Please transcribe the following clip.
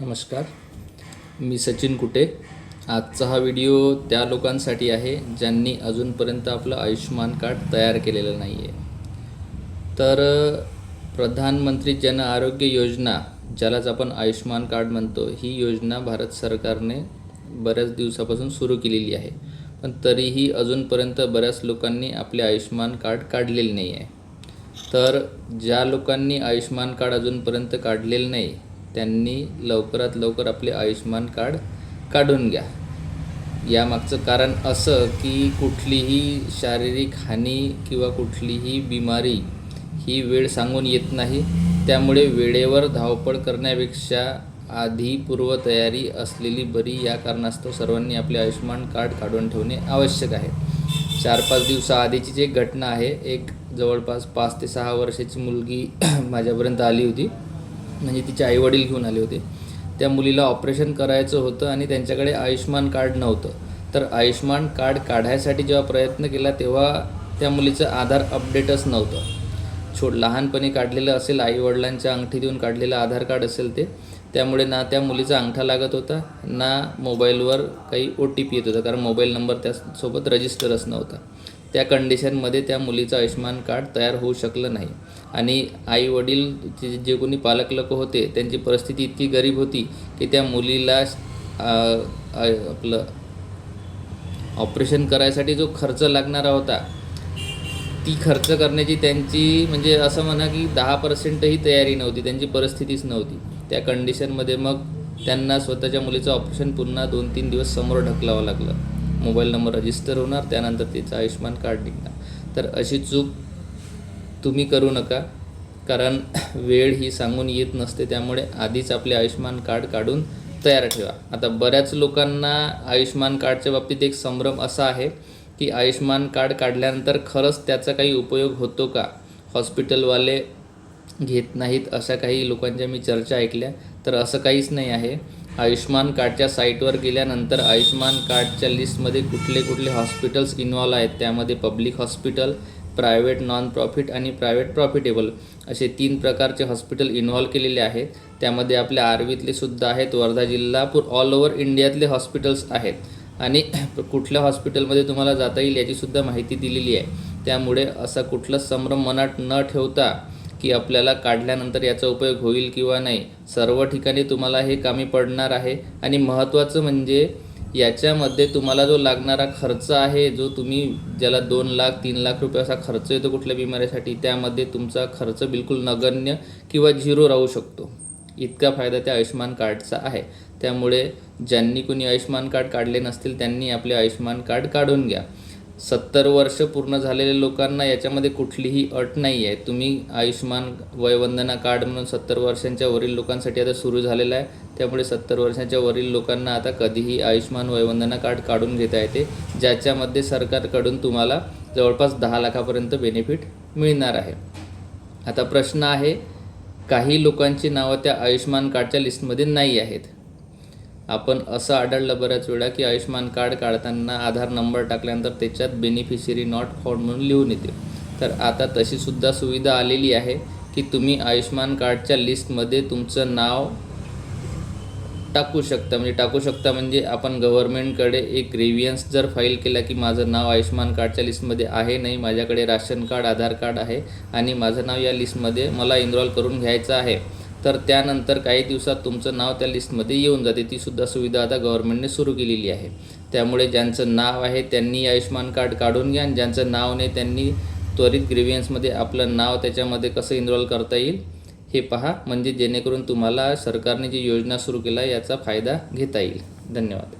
नमस्कार, मी सचिन कुटे। आजचा हा व्हिडिओ त्या लोकांसाठी आहे ज्यांनी अजूनपर्यंत आपलं आयुष्मान कार्ड तयार केलेलं नाही आहे। तर प्रधानमंत्री जन आरोग्य योजना, ज्यालाच आपण आयुष्मान कार्ड म्हणतो, ही योजना भारत सरकारने बऱ्याच दिवसापासून सुरू केलेली आहे। पण तरीही अजूनपर्यंत बऱ्याच लोकांनी आपले आयुष्मान कार्ड काढलेले नाही आहे। तर ज्या लोकांनी आयुष्मान कार्ड अजूनपर्यंत काढलेलं नाही त्यांनी लवकरात लवकर आपले आयुष्मान कार्ड काढून घ्या। यामागचं कारण असं की कुठलीही शारीरिक हानी किंवा कुठलीही बिमारी ही वेळ सांगून येत नाही, त्यामुळे वेळेवर धावपळ करण्यापेक्षा आधी पूर्वतयारी असलेली बरी। या कारणास्तव सर्वांनी आपले आयुष्मान कार्ड काढून ठेवणे आवश्यक आहे। 4-5 दिवसाआधीची जी घटना आहे, एक जवळपास 5 ते 6 वर्षाची मुलगी माझ्यापर्यंत आली होती। म्हणजे तिचे आईवडील घेऊन आले होते। त्या मुलीला ऑपरेशन करायचं होतं आणि त्यांच्याकडे आयुष्मान कार्ड नव्हतं। तर आयुष्मान कार्ड काढायसाठी जेव्हा प्रयत्न केला तेव्हा त्या मुलीचं आधार अपडेटच नव्हतं। लहानपणी काढलेलं असेल, आईवडिलांच्या अंगठी देऊन काढलेलं आधार कार्ड असेल ते, त्यामुळे ना त्या मुलीचा अंगठा लागत होता, ना मोबाईलवर काही OTP येत होता, कारण मोबाईल नंबर त्यासोबत रजिस्टरच नव्हता। त्या कंडिशनमध्ये त्या मुलीचं आयुष्मान कार्ड तयार होऊ शकलं नाही। आणि आईवडील जे कोणी पालक लोक होते त्यांची परिस्थिती इतकी गरीब होती की त्या मुलीला आपलं ऑपरेशन करायसाठी जो खर्च लागणारा होता, ती खर्च करण्याची त्यांची म्हणजे असं म्हणा की 10%ही तयारी नव्हती, त्यांची परिस्थितीच नव्हती। त्या कंडिशनमध्ये मग त्यांना स्वतःच्या मुलीचं ऑपरेशन पुन्हा 2-3 दिवस समोर ढकलावं लागलं। मोबाईल नंबर रजिस्टर होणार, त्यानंतर तिचं आयुष्मान कार्ड निघणार। तर अशी चूक तुम्ही करू नका, कारण वेळ ही सांगून येत नसते। त्यामुळे आधीच आपले आयुष्मान कार्ड काढून तयार ठेवा। आता बऱ्याच लोकांना आयुष्मान कार्डच्या बाबतीत एक संभ्रम असा आहे की आयुष्मान कार्ड काढल्यानंतर खरंच त्याचा काही उपयोग होतो का, हॉस्पिटलवाले घेत नाहीत, अशा काही लोकांच्या मी चर्चा ऐकल्या। तर असं काहीच नाही आहे। आयुष्मान कार्डच्या साईटवर गेल्यानंतर आयुष्मान कार्डच्या लिस्टमध्ये कुठले कुठले हॉस्पिटल्स इन्व्हॉल्व आहेत, त्यामध्ये public hospital, private non profit आणि प्रायव्हेट प्रॉफिटेबल असे 3 प्रकारचे हॉस्पिटल इन्व्हॉल्व केलेले आहेत। त्यामध्ये आपल्या आर्वीतले सुद्धा आहेत, वर्धा जिल्हा, ऑल ओव्हर इंडियातले हॉस्पिटल्स आहेत। आणि कुठल्या हॉस्पिटलमध्ये तुम्हाला जाता येईल याचीसुद्धा माहिती दिलेली आहे। त्यामुळे असा कुठलाच संभ्रम मनात न ठेवता की आपल्याला काढल्यानंतर याचा उपयोग होईल किंवा नाही, सर्व ठिकाणी तुम्हाला हे कामी पडणार आहे। आणि महत्त्वाचं म्हणजे याच्यामध्ये तुम्हाला जो लागणारा खर्च आहे, जो तुम्ही ज्याला 2 लाख 3 लाख रुपये असा खर्च येतो कुठल्या बिमारीसाठी, त्यामध्ये तुमचा खर्च बिलकुल नगण्य किंवा 0 राहू शकतो। इतका फायदा त्या आयुष्मान कार्डचा आहे। त्यामुळे ज्यांनी कोणी आयुष्मान कार्ड काढले नसतील त्यांनी आपले आयुष्मान कार्ड काढून घ्या। 70 वर्ष पूर्ण झालेल्या लोकांना याच्यामध्ये कुठलीही अट नाही आहे। तुम्ही आयुष्मान वयवंदना कार्ड म्हणून 70 वर्षांच्या वरील लोकांसाठी आता सुरू झालेलं आहे। त्यामुळे 70 वर्षांच्या वरील लोकांना आता कधीही आयुष्मान वयवंदना कार्ड काढून घेता येते, ज्याच्यामध्ये सरकारकडून तुम्हाला जवळपास 10 लाखापर्यंत बेनिफिट मिळणार आहे। आता प्रश्न आहे, काही लोकांची नावं त्या आयुष्मान कार्डच्या लिस्टमध्ये नाही आहेत। आपण असं आढळलं बऱ्याच वेळा की आयुष्मान कार्ड काढताना आधार नंबर टाकल्यानंतर त्याच्यात बेनिफिशियरी नॉट फाउंड म्हणून लिहून येते। तर आता तशीसुद्धा सुविधा आलेली आहे की तुम्ही आयुष्मान कार्डच्या लिस्टमध्ये तुमचं नाव टाकू शकता। म्हणजे आपण गव्हर्नमेंटकडे एक ग्रीव्हियन्स जर फाईल केला की माझं नाव आयुष्मान कार्डच्या लिस्टमध्ये आहे नाही, माझ्याकडे राशन कार्ड, आधार कार्ड आहे आणि माझं नाव या लिस्टमध्ये मला इन्व्हॉल्व करून घ्यायचं आहे, तर त्यानंतर काही दिवसात तुमचं नाव त्या लिस्टमध्ये येऊन जाते। ती सुद्धा सुविधा आता गव्हर्नमेंटने सुरू केलेली आहे। त्यामुळे ज्यांचं नाव आहे त्यांनी आयुष्मान कार्ड काढून घ्या, आणि ज्यांचं नाव नाही त्यांनी त्वरित ग्रीव्हियन्समध्ये आपलं नाव त्याच्यामध्ये कसं इन्व्हॉल्व करता येईल हे पहा, म्हणजे जेणेकरून तुम्हाला सरकारने जी योजना सुरू केली आहे याचा फायदा घेता येईल। धन्यवाद।